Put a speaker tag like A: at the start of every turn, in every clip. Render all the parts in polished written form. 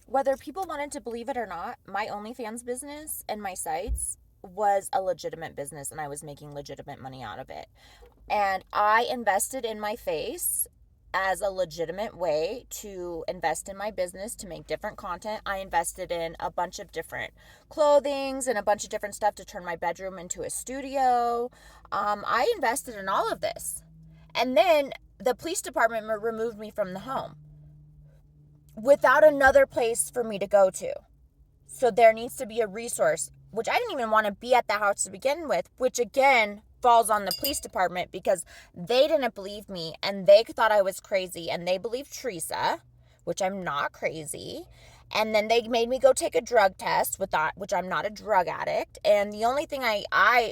A: whether people wanted to believe it or not, my OnlyFans business and my sites was a legitimate business and I was making legitimate money out of it. And I invested in my face as a legitimate way to invest in my business to make different content. I invested in a bunch of different clothings and a bunch of different stuff to turn my bedroom into a studio. I invested in all of this. And then the police department removed me from the home without another place for me to go to. So there needs to be a resource, which I didn't even want to be at the house to begin with, which again falls on the police department because they didn't believe me and they thought I was crazy and they believed Teresa, which I'm not crazy. And then they made me go take a drug test with that, which I'm not a drug addict. And the only thing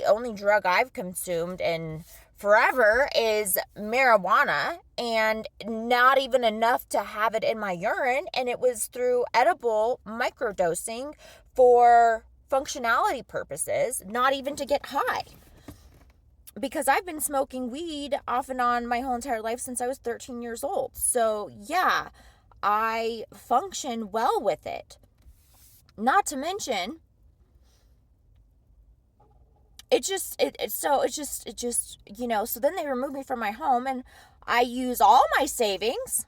A: only drug I've consumed in forever is marijuana, and not even enough to have it in my urine. And it was through edible microdosing for functionality purposes, not even to get high. Because I've been smoking weed off and on my whole entire life since I was 13 years old. So yeah, I function well with it. Not to mention, so then they remove me from my home and I use all my savings,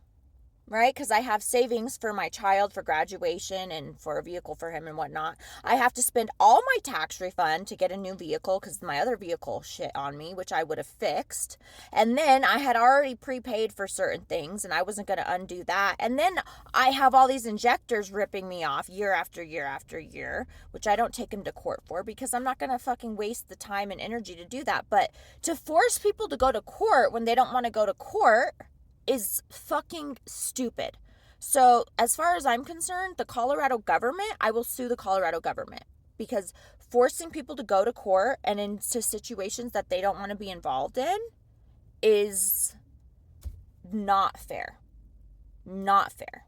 A: right? Because I have savings for my child for graduation and for a vehicle for him and whatnot. I have to spend all my tax refund to get a new vehicle because my other vehicle shit on me, which I would have fixed. And then I had already prepaid for certain things and I wasn't going to undo that. And then I have all these injectors ripping me off year after year after year, which I don't take them to court for because I'm not going to fucking waste the time and energy to do that. But to force people to go to court when they don't want to go to court is fucking stupid. So as far as I'm concerned, the Colorado government, I will sue the Colorado government because forcing people to go to court and into situations that they don't want to be involved in is not fair. Not fair.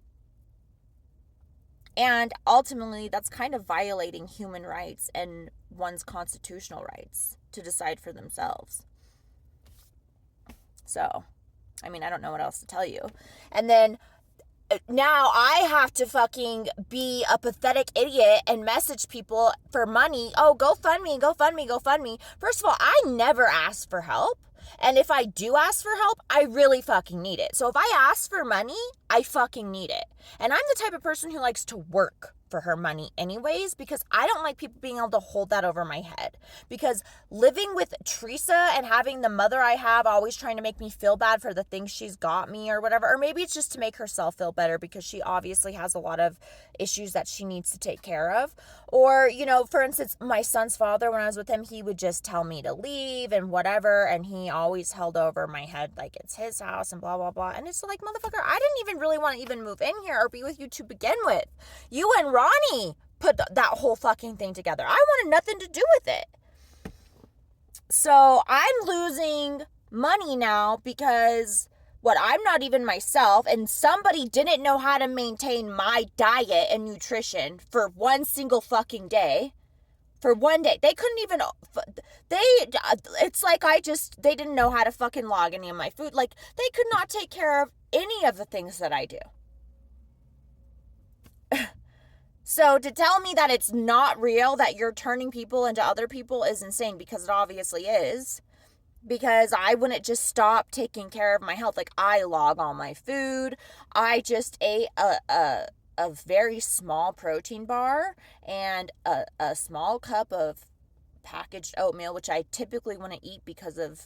A: And ultimately, that's kind of violating human rights and one's constitutional rights to decide for themselves. So I mean, I don't know what else to tell you. And then now I have to fucking be a pathetic idiot and message people for money. Oh, go fund me, go fund me, go fund me. First of all, I never ask for help. And if I do ask for help, I really fucking need it. So if I ask for money, I fucking need it. And I'm the type of person who likes to work for her money anyways, because I don't like people being able to hold that over my head. Because living with Teresa and having the mother I have always trying to make me feel bad for the things she's got me or whatever, or maybe it's just to make herself feel better because she obviously has a lot of issues that she needs to take care of. Or, for instance, my son's father, when I was with him, he would just tell me to leave and whatever, and he always held over my head like it's his house and blah, blah, blah. And it's like, motherfucker, I didn't even really want to even move in here or be with you to begin with. You and Ronnie put that whole fucking thing together. I wanted nothing to do with it. So I'm losing money now because I'm not even myself, and somebody didn't know how to maintain my diet and nutrition for one single fucking day. For one day. They couldn't even, it's like they didn't know how to fucking log any of my food. Like, they could not take care of any of the things that I do. So to tell me that it's not real, that you're turning people into other people is insane, because it obviously is. Because I wouldn't just stop taking care of my health. Like, I log all my food. I just ate a very small protein bar and a small cup of packaged oatmeal, which I typically want to eat because of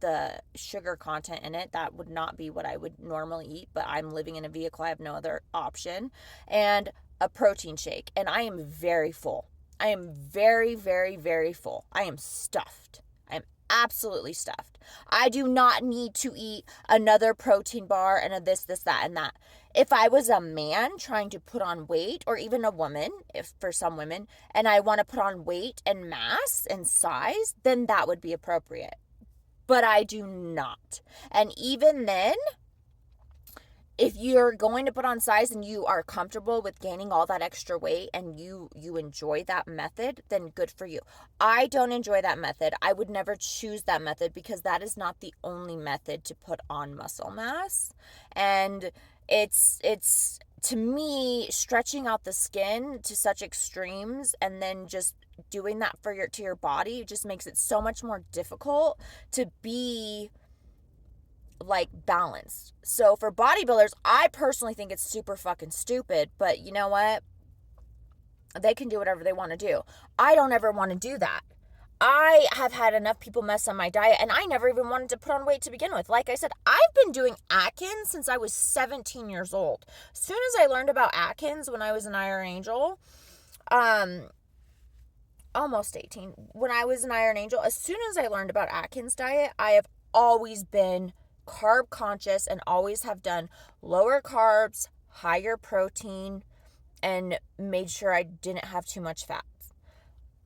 A: the sugar content in it. That would not be what I would normally eat, but I'm living in a vehicle. I have no other option. And a protein shake. And I am very full. I am very, very, very full. I am stuffed. I'm absolutely stuffed. I do not need to eat another protein bar and a this, that, and that. If I was a man trying to put on weight, or even a woman, if for some women, and I want to put on weight and mass and size, then that would be appropriate. But I do not. And even then, if you're going to put on size and you are comfortable with gaining all that extra weight and you enjoy that method, then good for you. I don't enjoy that method. I would never choose that method because that is not the only method to put on muscle mass. And it's to me, stretching out the skin to such extremes and then just doing that to your body just makes it so much more difficult to be like balanced. So for bodybuilders, I personally think it's super fucking stupid, but you know what? They can do whatever they want to do. I don't ever want to do that. I have had enough people mess on my diet, and I never even wanted to put on weight to begin with. Like I said, I've been doing Atkins since I was 17 years old. As soon as I learned about Atkins when I was an Iron Angel, almost 18, when I was an Iron Angel, as soon as I learned about Atkins diet, I have always been carb conscious and always have done lower carbs, higher protein, and made sure I didn't have too much fat.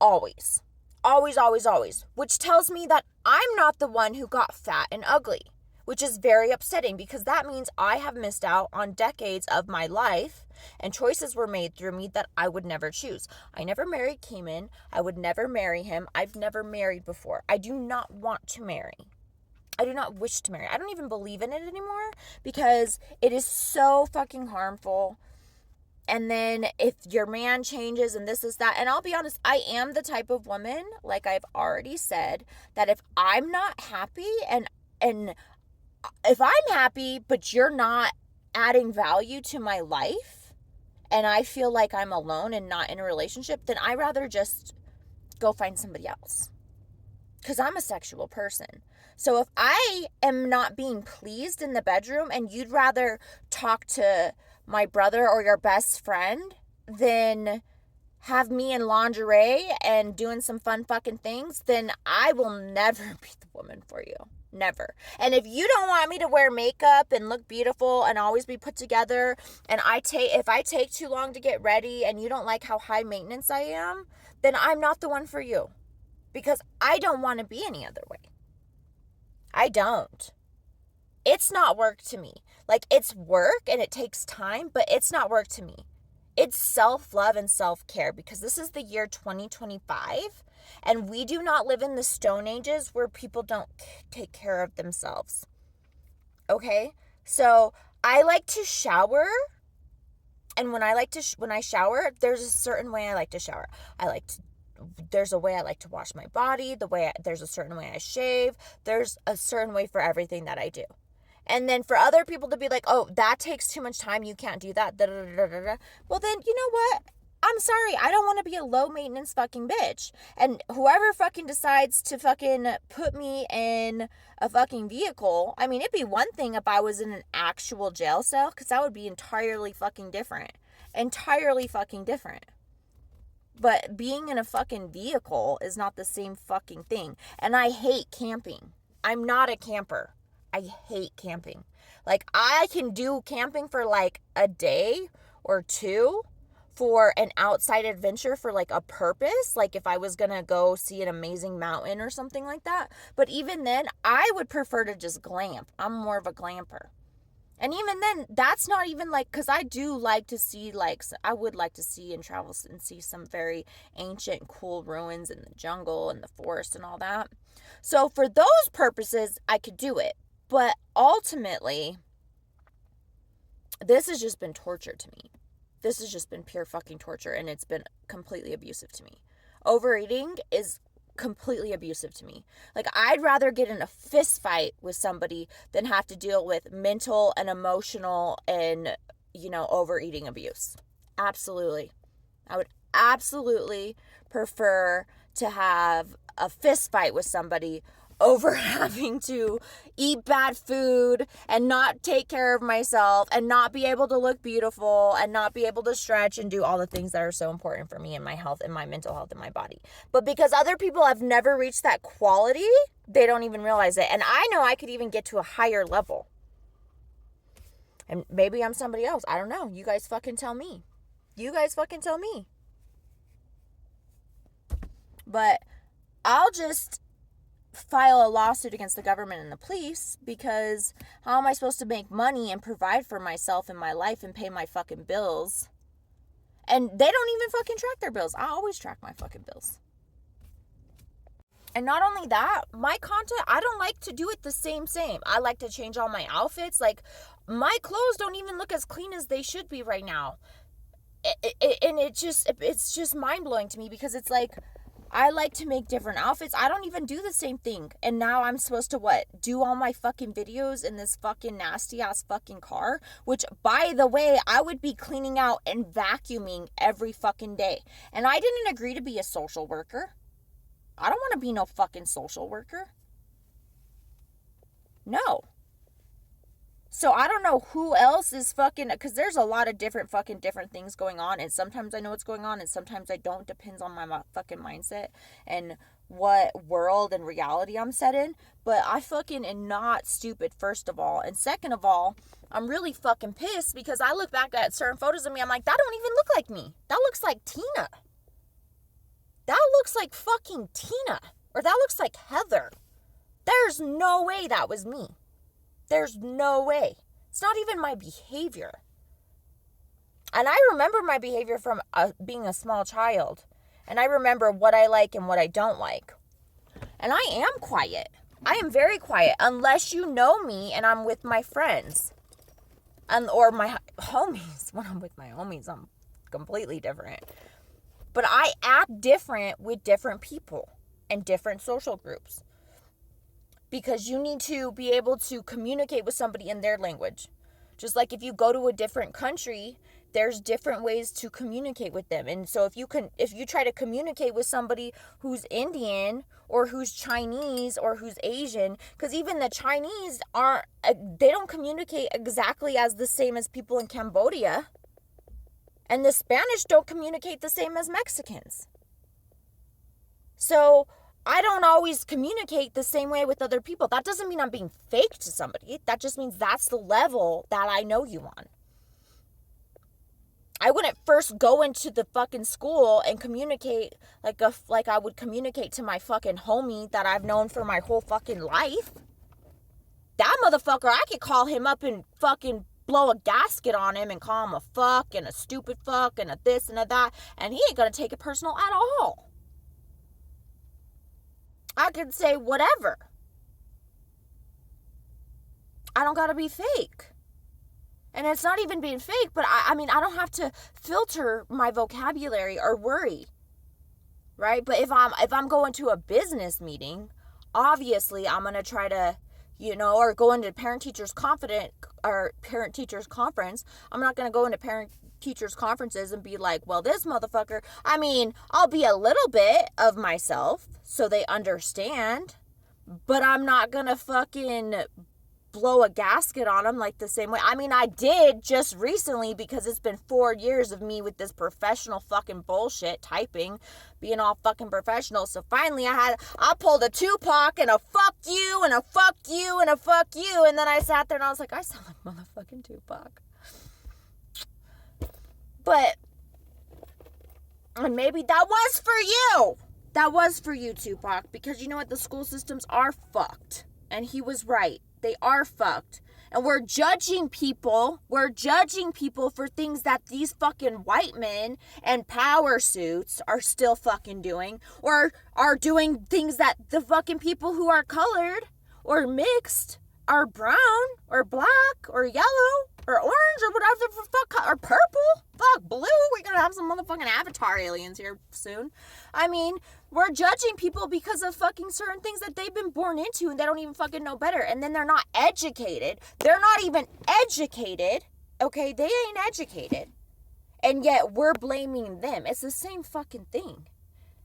A: Always. Always, always, always. Which tells me that I'm not the one who got fat and ugly, which is very upsetting because that means I have missed out on decades of my life and choices were made through me that I would never choose. I never married Cayman. I would never marry him. I've never married before. I do not want to marry. I do not wish to marry. I don't even believe in it anymore because it is so fucking harmful. And then if your man changes and this is that, and I'll be honest, I am the type of woman, like I've already said, that if I'm not happy and if I'm happy, but you're not adding value to my life and I feel like I'm alone and not in a relationship, then I rather just go find somebody else. Because I'm a sexual person. So if I am not being pleased in the bedroom and you'd rather talk to my brother or your best friend than have me in lingerie and doing some fun fucking things, then I will never be the woman for you. Never. And if you don't want me to wear makeup and look beautiful and always be put together, and if I take too long to get ready and you don't like how high maintenance I am, then I'm not the one for you. Because I don't want to be any other way. I don't. It's not work to me. Like, it's work and it takes time, but it's not work to me. It's self-love and self-care because this is the year 2025 and we do not live in the Stone Ages where people don't take care of themselves. Okay? So I like to shower, and when I shower, there's a certain way I like to shower. There's a way I like to wash my body, there's a certain way I shave, there's a certain way for everything that I do. And then for other people to be like, oh, that takes too much time, you can't do that, well then, you know what? I'm sorry, I don't want to be a low maintenance fucking bitch. And whoever fucking decides to fucking put me in a fucking vehicle, I mean, it'd be one thing if I was in an actual jail cell, because that would be entirely fucking different. Entirely fucking different. But being in a fucking vehicle is not the same fucking thing. And I hate camping. I'm not a camper. I hate camping. Like, I can do camping for like a day or two for an outside adventure for like a purpose. Like if I was going to go see an amazing mountain or something like that. But even then, I would prefer to just glamp. I'm more of a glamper. And even then, that's not even like, because I do like to see, like, I would like to see and travel and see some very ancient, cool ruins in the jungle and the forest and all that. So for those purposes, I could do it. But ultimately, this has just been torture to me. This has just been pure fucking torture, and it's been completely abusive to me. Overeating is completely abusive to me. Like, I'd rather get in a fist fight with somebody than have to deal with mental and emotional and, overeating abuse. Absolutely. I would absolutely prefer to have a fist fight with somebody over having to eat bad food and not take care of myself and not be able to look beautiful and not be able to stretch and do all the things that are so important for me and my health and my mental health and my body. But because other people have never reached that quality, they don't even realize it. And I know I could even get to a higher level. And maybe I'm somebody else. I don't know. You guys fucking tell me. But I'll just file a lawsuit against the government and the police, because how am I supposed to make money and provide for myself and my life and pay my fucking bills? And they don't even fucking track their bills. I always track my fucking bills. And not only that, my content, I don't like to do it the same. I like to change all my outfits. Like, my clothes don't even look as clean as they should be right now. And it's just mind-blowing to me, because it's like, I like to make different outfits. I don't even do the same thing. And now I'm supposed to what? Do all my fucking videos in this fucking nasty ass fucking car? Which, by the way, I would be cleaning out and vacuuming every fucking day. And I didn't agree to be a social worker. I don't want to be no fucking social worker. No. So I don't know who else is fucking, because there's a lot of different things going on, and sometimes I know what's going on and sometimes I don't. Depends on my fucking mindset and what world and reality I'm set in. But I fucking am not stupid, first of all, and second of all, I'm really fucking pissed because I look back at certain photos of me, I'm like, that don't even look like me. That looks like Tina. That looks like fucking Tina. Or that looks like Heather. There's no way that was me. There's no way. It's not even my behavior. And I remember my behavior from being a small child. And I remember what I like and what I don't like. And I am quiet. I am very quiet. Unless you know me and I'm with my friends. Or my homies. When I'm with my homies, I'm completely different. But I act different with different people and different social groups. Because you need to be able to communicate with somebody in their language. Just like if you go to a different country, there's different ways to communicate with them. And so if you try to communicate with somebody who's Indian or who's Chinese or who's Asian, because even the Chinese they don't communicate exactly as the same as people in Cambodia. And the Spanish don't communicate the same as Mexicans. So I don't always communicate the same way with other people. That doesn't mean I'm being fake to somebody. That just means that's the level that I know you on. I wouldn't first go into the fucking school and communicate like I would communicate to my fucking homie that I've known for my whole fucking life. That motherfucker, I could call him up and fucking blow a gasket on him and call him a fuck and a stupid fuck and a this and a that, and he ain't gonna take it personal at all. I could say whatever. I don't gotta be fake. And it's not even being fake, but I mean, I don't have to filter my vocabulary or worry. Right? But if I'm going to a business meeting, obviously I'm gonna try to, or go into parent-teachers conference, I'm not gonna go into parent-teachers conferences and be like, well, this motherfucker, I mean, I'll be a little bit of myself so they understand, but I'm not gonna fucking blow a gasket on them like the same way. I mean, I did just recently because it's been 4 years of me with this professional fucking bullshit typing, being all fucking professional. So finally I pulled a Tupac and a fuck you and a fuck you and a fuck you. And then I sat there and I was like, I sound like motherfucking Tupac. But, and maybe that was for you. That was for you, Tupac, because you know what? The school systems are fucked. And he was right. They are fucked. And we're judging people. We're judging people for things that these fucking white men and power suits are still fucking doing. Or are doing things that the fucking people who are colored or mixed are brown or black or yellow or orange or whatever the fuck, or purple, fuck, blue. We're gonna have some motherfucking Avatar aliens here soon. I mean, we're judging people because of fucking certain things that they've been born into and they don't even fucking know better. And then they're not educated. They're not even educated. Okay, they ain't educated. And yet we're blaming them. It's the same fucking thing.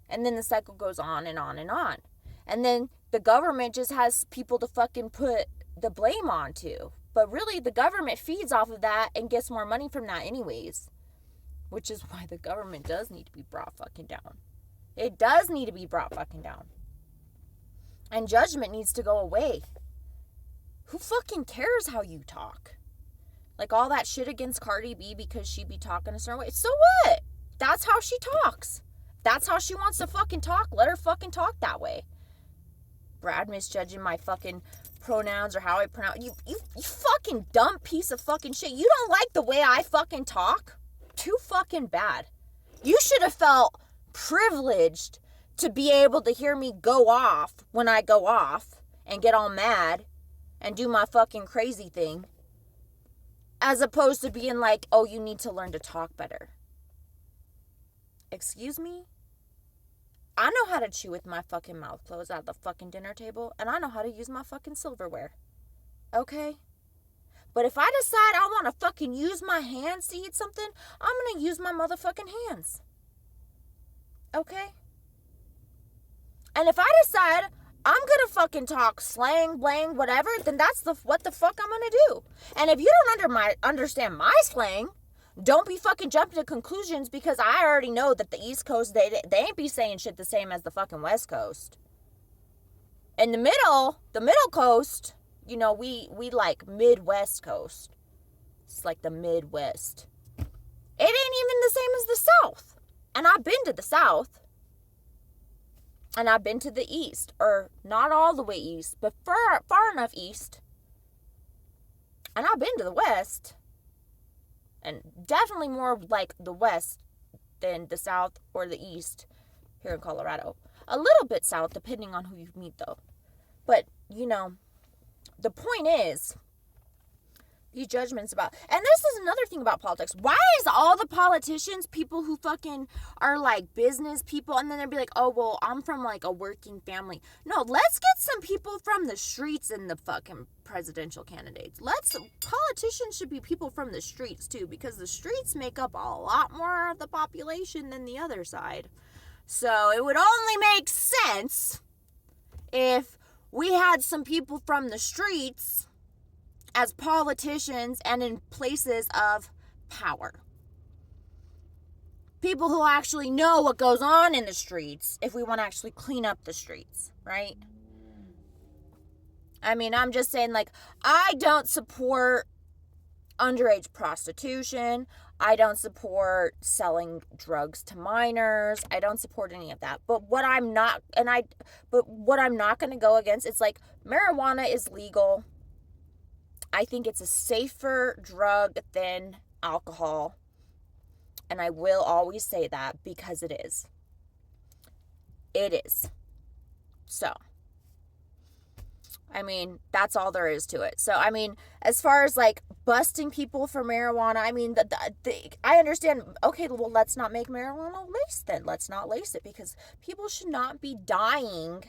A: And then the cycle goes on and on and on. And then the government just has people to fucking put the blame onto. But really, the government feeds off of that and gets more money from that anyways. Which is why the government does need to be brought fucking down. It does need to be brought fucking down. And judgment needs to go away. Who fucking cares how you talk? Like all that shit against Cardi B because she be talking a certain way. So what? That's how she talks. That's how she wants to fucking talk. Let her fucking talk that way. Brad misjudging my fucking pronouns or how I pronounce. You fucking dumb piece of fucking shit. You don't like the way I fucking talk? Too fucking bad. You should have felt privileged to be able to hear me go off when I go off and get all mad and do my fucking crazy thing. as opposed to being like, oh, you need to learn to talk better. Excuse me? I know how to chew with my fucking mouth closed at the fucking dinner table, and I know how to use my fucking silverware. Okay? But if I decide I want to fucking use my hands to eat something, I'm going to use my motherfucking hands. Okay? And if I decide I'm going to fucking talk slang, blang, whatever, then that's what the fuck I'm going to do. And if you don't understand my slang, don't be fucking jumping to conclusions, because I already know that the East Coast, they ain't be saying shit the same as the fucking West Coast. In the middle coast, you know, we like Midwest coast. It's like the Midwest. It ain't even the same as the South. And I've been to the South. And I've been to the East. Or not all the way east, but far enough east. And I've been to the West. And definitely more like the West than the South or the East here in Colorado. A little bit south, depending on who you meet, though. But, you know, the point is, these judgments about, and this is another thing about politics. Why is all the politicians people who fucking are like business people, and then they'll be like, oh, well, I'm from like a working family. No, let's get some people from the streets in the fucking presidential candidates. Politicians should be people from the streets too, because the streets make up a lot more of the population than the other side. So it would only make sense if we had some people from the streets as politicians and in places of power. People who actually know what goes on in the streets, if we want to actually clean up the streets, right? I mean, I'm just saying, like, I don't support underage prostitution. I don't support selling drugs to minors. I don't support any of that. But what I'm not going to go against, it's like marijuana is legal. I think it's a safer drug than alcohol. And I will always say that, because it is. It is. So, I mean, that's all there is to it. So, I mean, as far as like busting people for marijuana, I mean, I understand, okay, well, let's not make marijuana laced then. Let's not lace it, because people should not be dying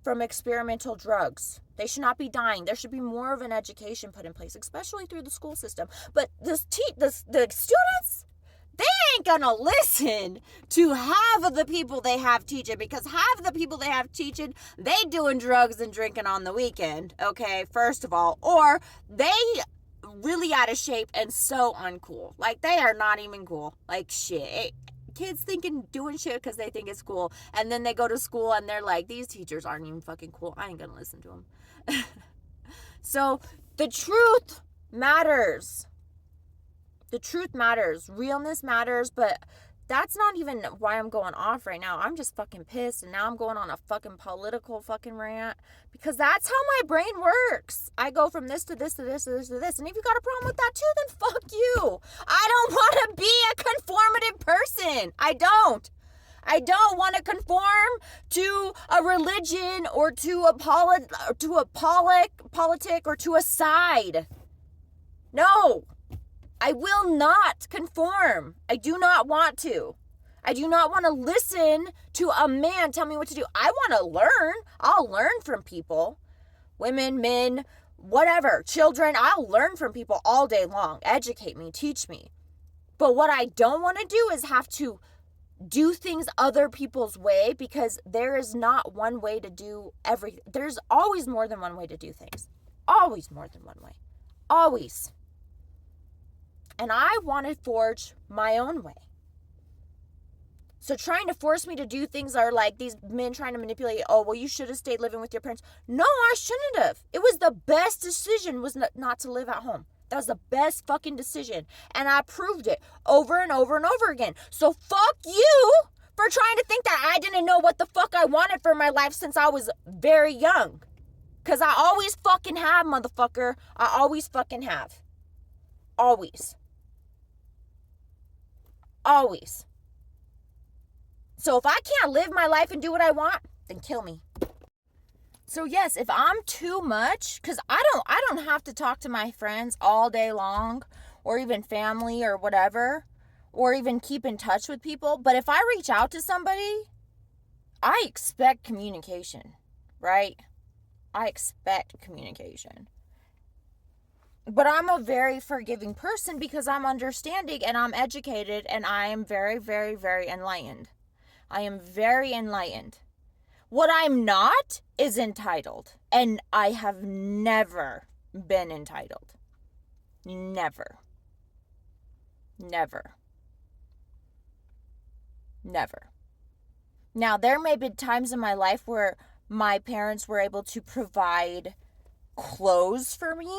A: from experimental drugs. They should not be dying. There should be more of an education put in place, especially through the school system. But the students, they ain't gonna listen to half of the people they have teaching, because half of the people they have teaching, they doing drugs and drinking on the weekend, okay, first of all, or they really out of shape and so uncool. Like, they are not even cool. Like, shit. Kids thinking doing shit because they think it's cool, and then they go to school and they're like, these teachers aren't even fucking cool. I ain't gonna listen to them. So the truth matters. The truth matters. Realness matters. But that's not even why I'm going off right now. I'm just fucking pissed, and now I'm going on a fucking political fucking rant, because that's how my brain works. I go from this to this to this to this to this, and if you got a problem with that too, then fuck you. I don't want to be a conformative person. I don't want to conform to a religion or to a politic or to a side. No. I will not conform. I do not want to. I do not want to listen to a man tell me what to do. I want to learn. I'll learn from people. Women, men, whatever, children. I'll learn from people all day long. Educate me, teach me. But what I don't want to do is have to do things other people's way, because there is not one way to do everything. There's always more than one way to do things. Always more than one way. Always. And I want to forge my own way. So trying to force me to do things are like these men trying to manipulate, oh, well, you should have stayed living with your parents. No, I shouldn't have. It was the best decision was not to live at home. That was the best fucking decision. And I proved it over and over and over again. So fuck you for trying to think that I didn't know what the fuck I wanted for my life since I was very young. Because I always fucking have, motherfucker. I always fucking have. Always. Always. So if I can't live my life and do what I want, then kill me. So yes, if I'm too much, because I don't have to talk to my friends all day long or even family or whatever, or even keep in touch with people. But if I reach out to somebody, I expect communication, right? I expect communication. But I'm a very forgiving person because I'm understanding and I'm educated and I am very, very, very enlightened. I am very enlightened. What I'm not is entitled. And I have never been entitled. Never. Never. Never. Now, there may be times in my life where my parents were able to provide clothes for me,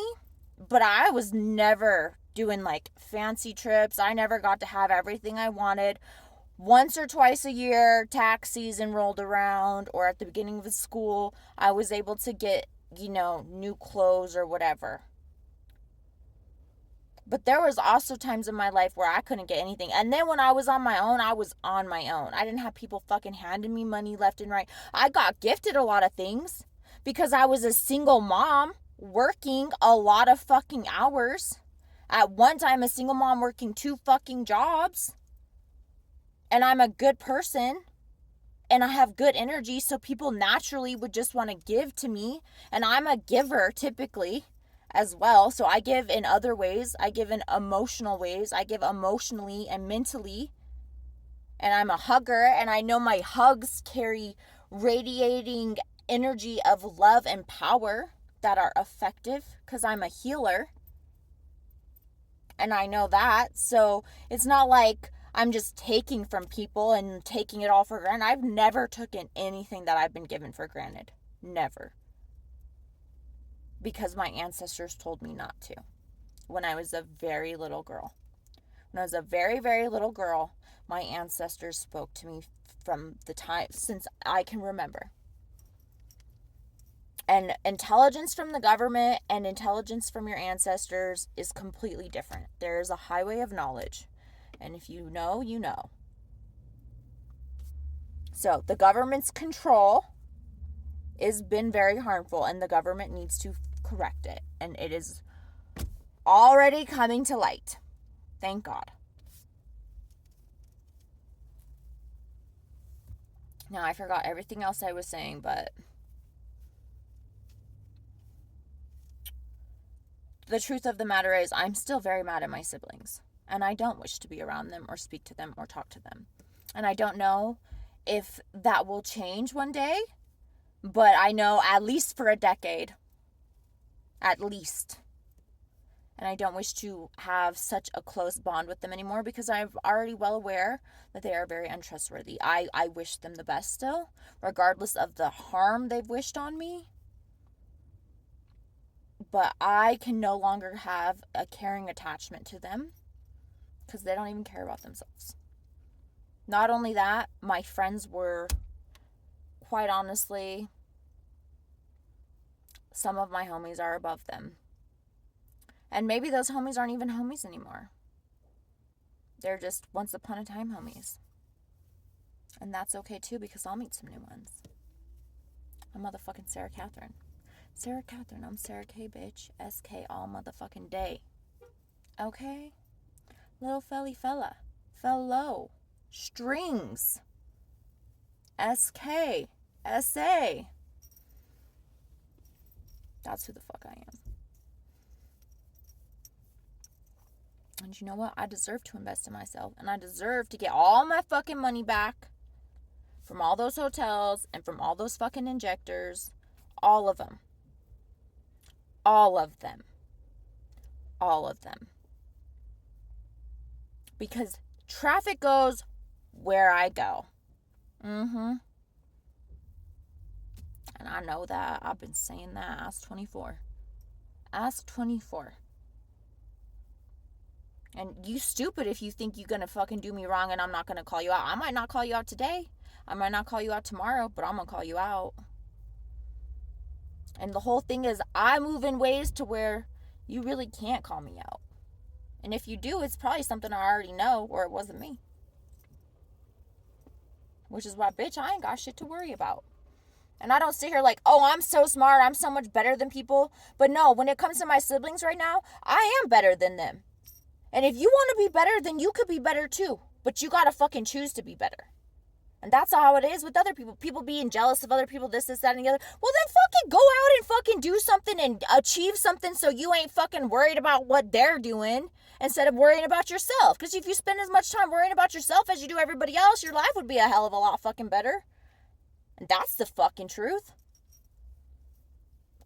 A: but I was never doing like fancy trips. I never got to have everything I wanted. Once or twice a year, tax season rolled around, or at the beginning of school, I was able to get, new clothes or whatever. But there was also times in my life where I couldn't get anything. And then when I was on my own, I was on my own. I didn't have people fucking handing me money left and right. I got gifted a lot of things because I was a single mom working a lot of fucking hours. At one time, a single mom working 2 fucking jobs. And I'm a good person. And I have good energy, so people naturally would just want to give to me. And I'm a giver typically as well. So I give in other ways. I give in emotional ways. I give emotionally and mentally. And I'm a hugger, and I know my hugs carry radiating energy of love and power that are effective because I'm a healer. And I know that. So it's not like I'm just taking from people and taking it all for granted. I've never taken anything that I've been given for granted. Never. Because my ancestors told me not to when I was a very little girl. When I was a very, very little girl, my ancestors spoke to me from the time since I can remember. And intelligence from the government and intelligence from your ancestors is completely different. There is a highway of knowledge. And if you know, you know. So the government's control has been very harmful, and the government needs to correct it. And it is already coming to light. Thank God. Now I forgot everything else I was saying, but the truth of the matter is I'm still very mad at my siblings. And I don't wish to be around them or speak to them or talk to them. And I don't know if that will change one day, but I know at least for a decade. At least. And I don't wish to have such a close bond with them anymore because I'm already well aware that they are very untrustworthy. I wish them the best still, regardless of the harm they've wished on me. But I can no longer have a caring attachment to them because they don't even care about themselves. Not only that, my friends were, quite honestly, some of my homies are above them. And maybe those homies aren't even homies anymore. They're just once upon a time homies. And that's okay too, because I'll meet some new ones. I'm motherfucking Sarah Catherine. Sarah Catherine, I'm Sara-Kay, bitch. SK all motherfucking day. Okay? Little fella. Fellow. Strings. SK. SA. That's who the fuck I am. And you know what? I deserve to invest in myself. And I deserve to get all my fucking money back from all those hotels and from all those fucking injectors. All of them. All of them. All of them. Because traffic goes where I go. And I know that. I've been saying that. Ask 24. Ask 24. And you stupid if you think you're going to fucking do me wrong and I'm not going to call you out. I might not call you out today. I might not call you out tomorrow, but I'm going to call you out. And the whole thing is I move in ways to where you really can't call me out. And if you do, it's probably something I already know or it wasn't me. Which is why, bitch, I ain't got shit to worry about. And I don't sit here like, oh, I'm so smart. I'm so much better than people. But no, when it comes to my siblings right now, I am better than them. And if you want to be better, then you could be better too. But you gotta fucking choose to be better. And that's how it is with other people. People being jealous of other people, this, that, and the other. Well, then fucking go out and fucking do something and achieve something so you ain't fucking worried about what they're doing instead of worrying about yourself. Because if you spend as much time worrying about yourself as you do everybody else, your life would be a hell of a lot fucking better. And that's the fucking truth.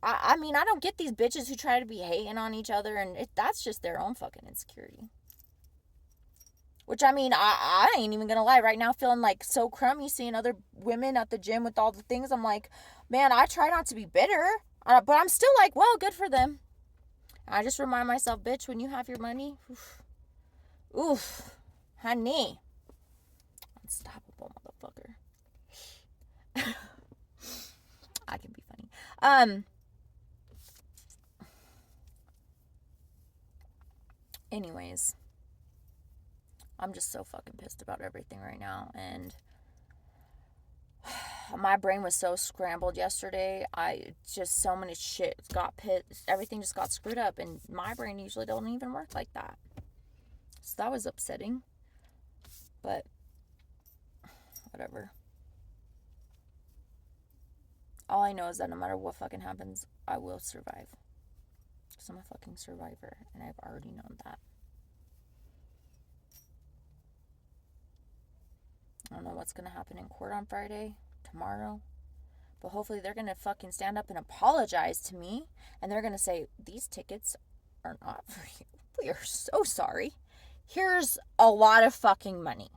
A: I mean, I don't get these bitches who try to be hating on each other, and that's just their own fucking insecurity. Which, I mean, I ain't even gonna lie. Right now, feeling like so crummy, seeing other women at the gym with all the things. I'm like, man, I try not to be bitter. But I'm still like, well, good for them. I just remind myself, bitch, when you have your money, oof, honey. Unstoppable motherfucker. I can be funny. Anyways. I'm just so fucking pissed about everything right now, and my brain was so scrambled yesterday. So many shit got pissed. Everything just got screwed up, and my brain usually don't even work like that. So that was upsetting, but whatever. All I know is that no matter what fucking happens, I will survive. Because I'm a fucking survivor, and I've already known that. I don't know what's going to happen in court on Friday, tomorrow. But hopefully they're going to fucking stand up and apologize to me. And they're going to say, these tickets are not for you. We are so sorry. Here's a lot of fucking money.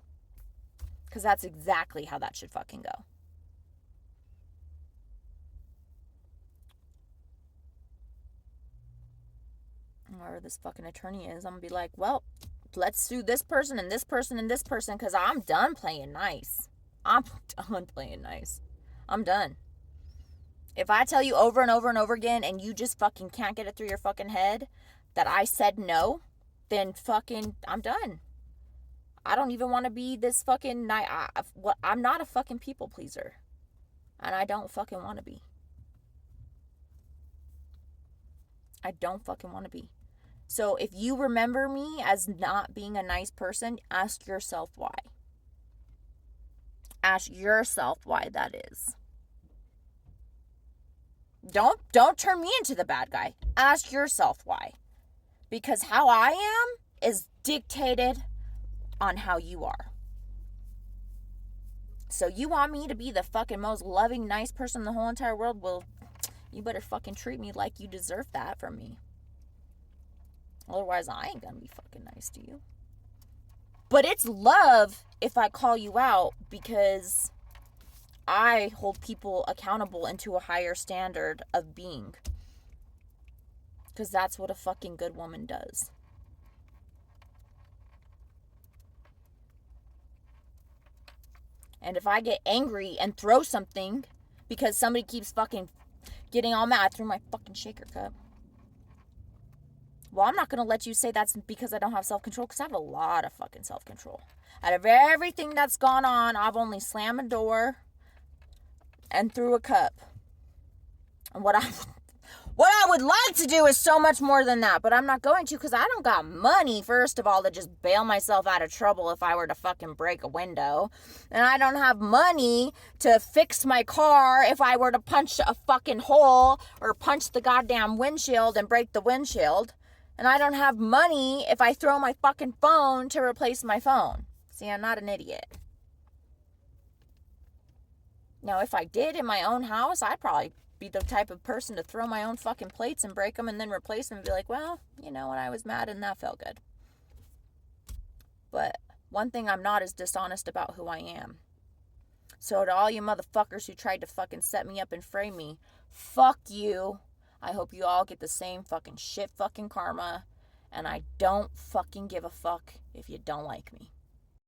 A: Because that's exactly how that should fucking go. Whoever this fucking attorney is, I'm going to be like, well, let's sue this person and this person and this person because I'm done playing nice. I'm done playing nice. I'm done. If I tell you over and over and over again and you just fucking can't get it through your fucking head that I said no, then fucking I'm done. I don't even want to be this fucking I'm not a fucking people pleaser. And I don't fucking want to be. I don't fucking want to be. So if you remember me as not being a nice person, ask yourself why. Ask yourself why that is. Don't turn me into the bad guy. Ask yourself why. Because how I am is dictated on how you are. So you want me to be the fucking most loving, nice person in the whole entire world? Well, you better fucking treat me like you deserve that from me. Otherwise, I ain't gonna be fucking nice to you. But it's love if I call you out because I hold people accountable into a higher standard of being. Because that's what a fucking good woman does. And if I get angry and throw something because somebody keeps fucking getting all mad, I threw my fucking shaker cup. Well, I'm not going to let you say that's because I don't have self-control, because I have a lot of fucking self-control. Out of everything that's gone on, I've only slammed a door and threw a cup. And what I would like to do is so much more than that, but I'm not going to because I don't got money, first of all, to just bail myself out of trouble if I were to fucking break a window. And I don't have money to fix my car if I were to punch a fucking hole or punch the goddamn windshield and break the windshield. And I don't have money if I throw my fucking phone to replace my phone. See, I'm not an idiot. Now, if I did in my own house, I'd probably be the type of person to throw my own fucking plates and break them and then replace them and be like, well, you know what, I was mad and that felt good. But one thing I'm not is dishonest about who I am. So to all you motherfuckers who tried to fucking set me up and frame me, fuck you. I hope you all get the same fucking shit fucking karma. And I don't fucking give a fuck if you don't like me.